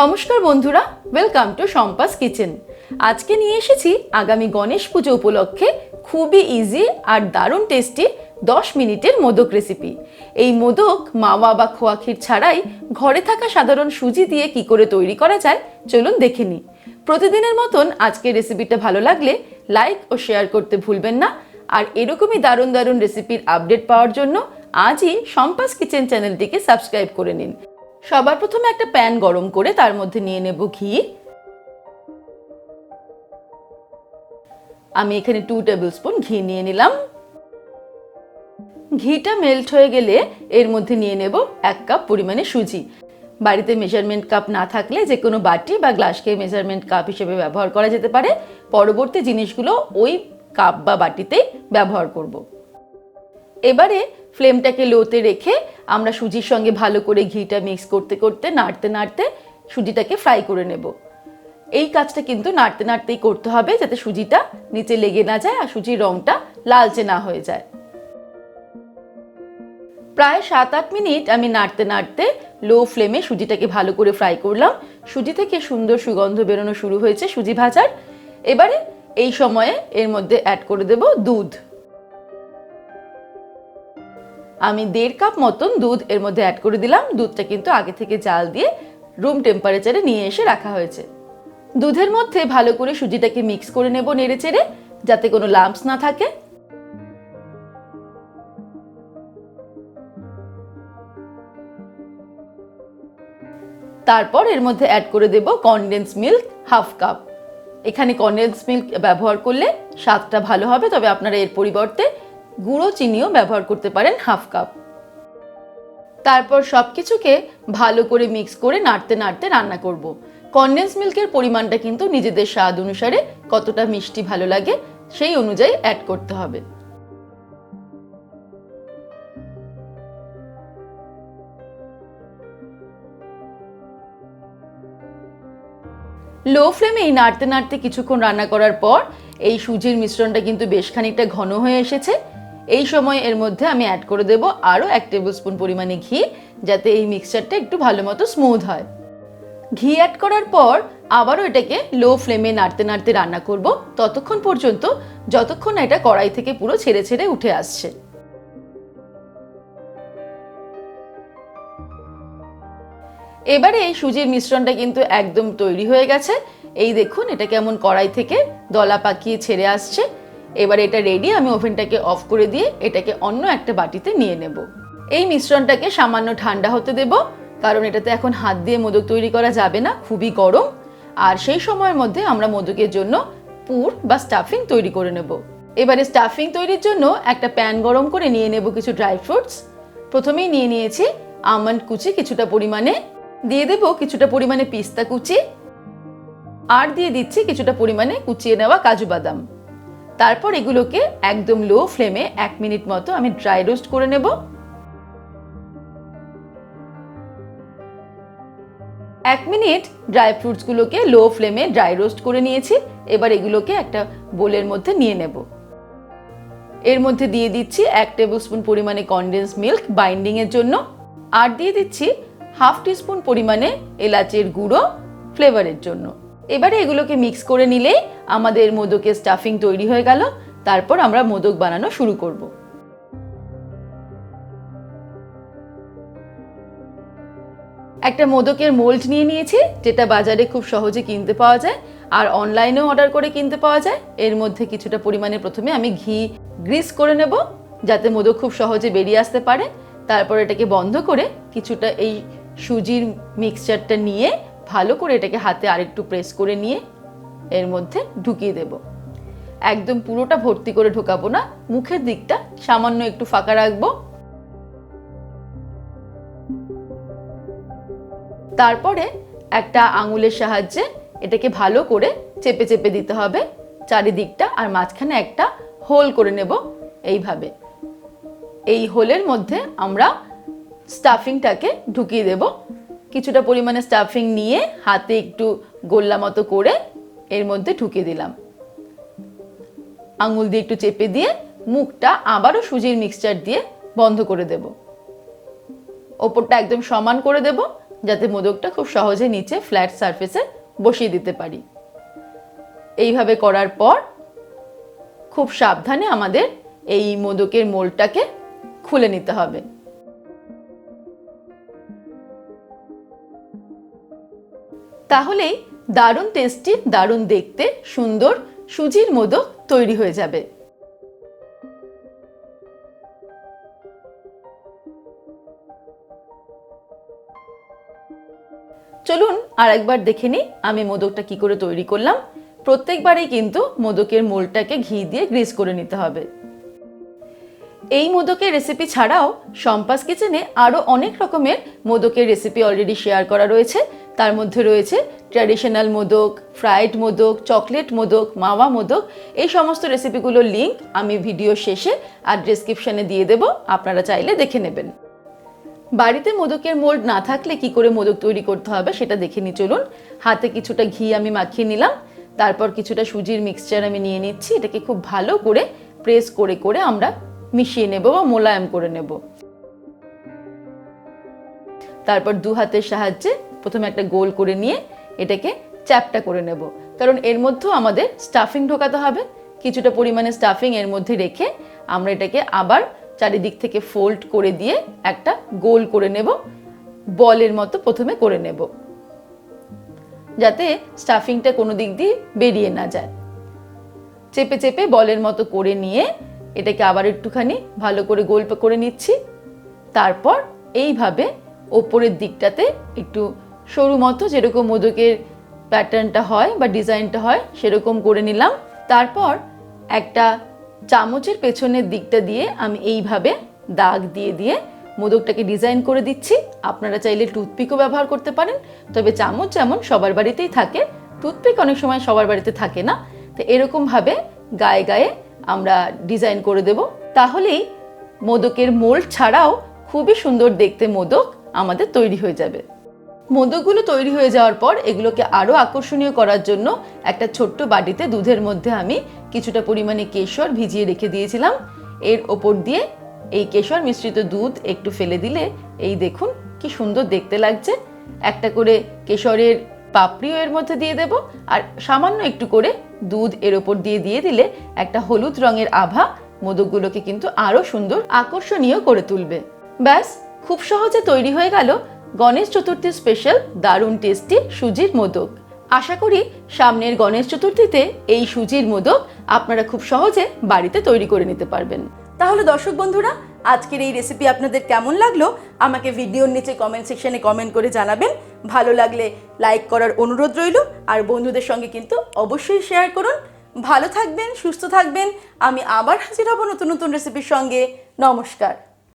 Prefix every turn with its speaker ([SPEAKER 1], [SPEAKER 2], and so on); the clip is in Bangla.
[SPEAKER 1] নমস্কার বন্ধুরা, ওয়েলকাম টু শম্পাস কিচেন। আজকে নিয়ে এসেছি আগামী গণেশ পুজো উপলক্ষে খুবই ইজি আর দারুণ টেস্টি 10 মিনিটের মোদক রেসিপি। এই মোদক মাওয়া বা খোয়া ক্ষীর ছাড়াই ঘরে থাকা সাধারণ সুজি দিয়ে কি করে তৈরি করা যায় চলুন দেখে নিই। প্রতিদিনের মতন আজকের রেসিপিটা ভালো লাগলে লাইক ও শেয়ার করতে ভুলবেন না। আর এরকমই দারুণ দারুণ রেসিপির আপডেট পাওয়ার জন্য আজই শম্পাস কিচেন চ্যানেলটিকে সাবস্ক্রাইব করে নিন। সবার প্রথমে একটা প্যান গরম করে তার মধ্যে নিয়ে নেব ঘি। আমি এখানে 2 টেবিল স্পুন ঘি নিয়ে নিলাম। ঘিটা মেল্ট হয়ে গেলে এর মধ্যে নিয়ে নেব 1 কাপ পরিমাণে সুজি। বাড়িতে মেজারমেন্ট কাপ না থাকলে যে কোনো বাটি বা গ্লাসকে মেজারমেন্ট কাপ হিসেবে ব্যবহার করা যেতে পারে। পরবর্তী জিনিসগুলো ওই কাপ বা বাটিতেই ব্যবহার করব। এবারে ফ্লেমটাকে লোতে রেখে আমরা সুজির সঙ্গে ভালো করে ঘিটা মিক্স করতে করতে নাড়তে নাড়তে সুজিটাকে ফ্রাই করে নেব। এই কাজটা কিন্তু নাড়তে নাড়তেই করতে হবে যাতে সুজিটা নিচে লেগে না যায় আর সুজির রংটা লালচে না হয়ে যায়। প্রায় 7-8 মিনিট আমি নাড়তে নাড়তে লো ফ্লেমে সুজিটাকে ভালো করে ফ্রাই করলাম। সুজি থেকে সুন্দর সুগন্ধ বেরোনো শুরু হয়েছে সুজি ভাজার। এবারে এই সময়ে এর মধ্যে অ্যাড করে দেব দুধ। আমি 1.5 কাপ মতন দুধ এর মধ্যে অ্যাড করে দিলাম। দুধটা কিন্তু আগে থেকে জাল দিয়ে রুম টেম্পারেচারে নিয়ে এসে রাখা হয়েছে। দুধের মধ্যে ভালো করে সুজিটাকে মিক্স করে নেব নেড়ে চেড়ে, যাতে কোনো লাম্পস না থাকে। তারপর এর মধ্যে অ্যাড করে দেব কনডেন্স মিল্ক 1/2 কাপ। এখানে কনডেন্স মিল্ক ব্যবহার করলে স্বাদটা ভালো হবে, তবে আপনারা এর পরিবর্তে গুঁড়ো চিনিও ব্যবহার করতে পারেন 1/2 কাপ। তারপর সবকিছুকে ভালো করে মিক্স করে নাড়তে নাড়তে রান্না করব। কনডেন্স মিল্কের পরিমাণটা কিন্তু নিজেদের স্বাদ অনুসারে কতটা মিষ্টি ভালো লাগে সেই অনুযায়ী অ্যাড করতে হবে। লো ফ্লেমে নাড়তে নাড়তে কিছুক্ষণ রান্না করার পর এই সুজির মিশ্রণটা কিন্তু বেশ খানিকটা ঘন হয়ে এসেছে। এই সময় এর মধ্যে আমি অ্যাড করে দেব আরও 1 টেবিল স্পুন পরিমাণে ঘি, যাতে এই মিক্সচারটা একটু ভালো মতো স্মুথ হয়। ঘি অ্যাড করার পর আবারও এটাকে লো ফ্লেমে নাড়তে নাড়তে রান্না করব ততক্ষণ পর্যন্ত যতক্ষণ এটা কড়াই থেকে পুরো ছেড়ে ছেড়ে উঠে আসছে। এবারে এই সুজির মিশ্রণটা কিন্তু একদম তৈরি হয়ে গেছে। এই দেখুন এটা কেমন কড়াই থেকে দলা পাকিয়ে ছেড়ে আসছে। এবারে এটা রেডি। আমি ওভেনটাকে অফ করে দিয়ে এটাকে অন্য একটা বাটিতে নিয়ে নেব। এই মিশ্রণটাকে সামান্য ঠান্ডা হতে দেব, কারণ এটাতে এখন হাত দিয়ে মোদক তৈরি করা যাবে না, খুবই গরম। আর সেই সময়ের মধ্যে আমরা মোদকের জন্য পুর বা স্টাফিং তৈরি করে নেব। এবারে স্টাফিং তৈরির জন্য একটা প্যান গরম করে নিয়ে নেব কিছু ড্রাই ফ্রুটস। প্রথমেই নিয়ে নিয়েছি আমন্ড কুচি কিছুটা পরিমাণে, দিয়ে দেব কিছুটা পরিমাণে পিস্তা কুচি, আর দিয়ে দিচ্ছি কিছুটা পরিমাণে কুচিয়ে নেওয়া কাজু বাদাম। তারপর এগুলোকে একদম লো ফ্লেমে 1 মিনিট মতো আমি ড্রাই রোস্ট করে নেব। 1 মিনিট ড্রাই ফ্রুটসগুলোকে লো ফ্লেমে ড্রাই রোস্ট করে নিয়েছি। এবার এগুলোকে একটা বোলের মধ্যে নিয়ে নেব। এর মধ্যে দিয়ে দিচ্ছি 1 টেবিল স্পুন পরিমাণে কনডেন্স মিল্ক বাইন্ডিং এর জন্য, আর দিয়ে দিচ্ছি 1/2 টিস্পুন পরিমাণে এলাচের গুঁড়ো ফ্লেভারের জন্য। এবারে এগুলোকে মিক্স করে নিলেই আমাদের মোদকের স্টাফিং তৈরি হয়ে গেল। তারপর আমরা মোদক বানানো শুরু করব। একটা মোদকের মোল্ড নিয়ে নিয়েছি, যেটা বাজারে খুব সহজে কিনতে পাওয়া যায় আর অনলাইনেও অর্ডার করে কিনতে পাওয়া যায়। এর মধ্যে কিছুটা পরিমাণে প্রথমে আমি ঘি গ্রিস করে নেব, যাতে মোদক খুব সহজে বেরিয়ে আসতে পারে। তারপর এটাকে বন্ধ করে কিছুটা এই সুজির মিক্সচারটা নিয়ে ভালো করে এটাকে হাতে আরেকটু প্রেস করে নিয়ে এর মধ্যে ঢুকিয়ে দেব। একদম পুরোটা ভর্তি করে ঢোকাবো না, মুখের দিকটা সামান্য একটু ফাঁকা রাখবো। তারপরে একটা আঙুলের সাহায্যে এটাকে ভালো করে চেপে চেপে দিতে হবে চারিদিকটা, আর মাঝখানে একটা হোল করে নেব এইভাবে। এই হোলের মধ্যে আমরা স্টাফিংটাকে ঢুকিয়ে দেব। কিছুটা পরিমাণে স্টাফিং নিয়ে হাতে একটু গোল্লা মতো করে এর মধ্যে ঢুকিয়ে দিলাম। আঙুল দিয়ে একটু চেপে দিয়ে মুখটা আবারও সুজির মিক্সচার দিয়ে বন্ধ করে দেব। ওপরটা একদম সমান করে দেব, যাতে মোদকটা খুব সহজে নিচে ফ্ল্যাট সারফেসে বসিয়ে দিতে পারি। এইভাবে করার পর খুব সাবধানে আমাদের এই মোদকের মোল্ডটাকে খুলে নিতে হবে। তাহলেই দারুণ টেস্টি, দারুণ দেখতে সুন্দর সুজির মোদক তৈরি হয়ে যাবে। চলুন আরেকবার দেখে নিই আমি মোদকটা কি করে তৈরি করলাম। প্রত্যেকবারেই কিন্তু মোদকের মোল্ডটাকে ঘি দিয়ে গ্রিস করে নিতে হবে। এই মোদকের রেসিপি ছাড়াও সম্পাস কিচেনে আরও অনেক রকমের মোদকের রেসিপি অলরেডি শেয়ার করা রয়েছে। তার মধ্যে রয়েছে traditional modak, fried modak, chocolate modak, mawa modak. এই সমস্ত রেসিপিগুলোর লিঙ্ক আমি ভিডিও শেষে আর ডেসক্রিপশনে দিয়ে দেব, আপনারা চাইলে দেখে নেবেন। বাড়িতে মোদকের মোল্ড না থাকলে কি করে মোদক তৈরি করতে হবে সেটা দেখে নিই চলুন। হাতে কিছুটা ঘি আমি মাখিয়ে নিলাম, তারপর কিছুটা সুজির মিক্সচার আমি নিয়ে নিচ্ছি। এটাকে খুব ভালো করে প্রেস করে করে আমরা মিশিয়ে নেব বা মোলায়েম করে নেব। তারপর দু হাতের সাহায্যে প্রথমে একটা গোল করে নিয়ে এটাকে চ্যাপটা করে নেব, কারণ এর মধ্যেও আমাদের স্টাফিং ঢোকাতে হবে। কিছুটা পরিমাণে স্টাফিং এর মধ্যে রেখে আমরা এটাকে আবার চারিদিক থেকে ফোল্ড করে দিয়ে একটা গোল করে নেব, বলের মতো প্রথমে করে নেব, যাতে স্টাফিংটা কোনো দিক দিয়ে বেরিয়ে না যায়। চেপে চেপে বলের মতো করে নিয়ে এটাকে আবার একটুখানি ভালো করে গোল করে নিচ্ছি। তারপর এইভাবে ওপরের দিকটাতে একটু সরু মতো, যেরকম মোদকের প্যাটার্নটা হয় বা ডিজাইনটা হয় সেরকম করে নিলাম। তারপর একটা চামচের পেছনের দিকটা দিয়ে আমি এইভাবে দাগ দিয়ে দিয়ে মোদকটাকে ডিজাইন করে দিচ্ছি। আপনারা চাইলে টুথপিকও ব্যবহার করতে পারেন, তবে চামচ যেমন সবার বাড়িতেই থাকে, টুথপিক অনেক সময় সবার বাড়িতে থাকে না। তো এরকমভাবে গায়ে গায়ে আমরা ডিজাইন করে দেব, তাহলেই মোদকের মোল্ড ছাড়াও খুবই সুন্দর দেখতে মোদক আমাদের তৈরি হয়ে যাবে। মোদকগুলো তৈরি হয়ে যাওয়ার পর এগুলোকে আরও আকর্ষণীয় করার জন্য একটা ছোট্ট বাটিতে দুধের মধ্যে আমি কিছুটা পরিমাণে কেশর ভিজিয়ে রেখে দিয়েছিলাম। এর ওপর দিয়ে এই কেশর মিশ্রিত দুধ একটু ফেলে দিলে এই দেখুন কি সুন্দর দেখতে লাগছে। একটা করে কেশরের পাপড়িও এর মধ্যে দিয়ে দেব, আর সামান্য একটু করে দুধ এর ওপর দিয়ে দিলে একটা হলুদ রঙের আভা মোদকগুলোকে কিন্তু আরও সুন্দর আকর্ষণীয় করে তুলবে। ব্যাস, খুব সহজে তৈরি হয়ে গেল গণেশ চতুর্থীর স্পেশাল দারুণ টেস্টি সুজির মোদক। আশা করি সামনের গণেশ চতুর্থীতে এই সুজির মোদক আপনারা খুব সহজে বাড়িতে তৈরি করে নিতে পারবেন। তাহলে দর্শক বন্ধুরা, আজকের এই রেসিপি আপনাদের কেমন লাগলো আমাকে ভিডিওর নিচে কমেন্ট সেকশনে কমেন্ট করে জানাবেন। ভালো লাগলে লাইক করার অনুরোধ রইল, আর বন্ধুদের সঙ্গে কিন্তু অবশ্যই শেয়ার করুন। ভালো থাকবেন, সুস্থ থাকবেন। আমি আবার হাজির হব নতুন নতুন রেসিপির সঙ্গে। নমস্কার।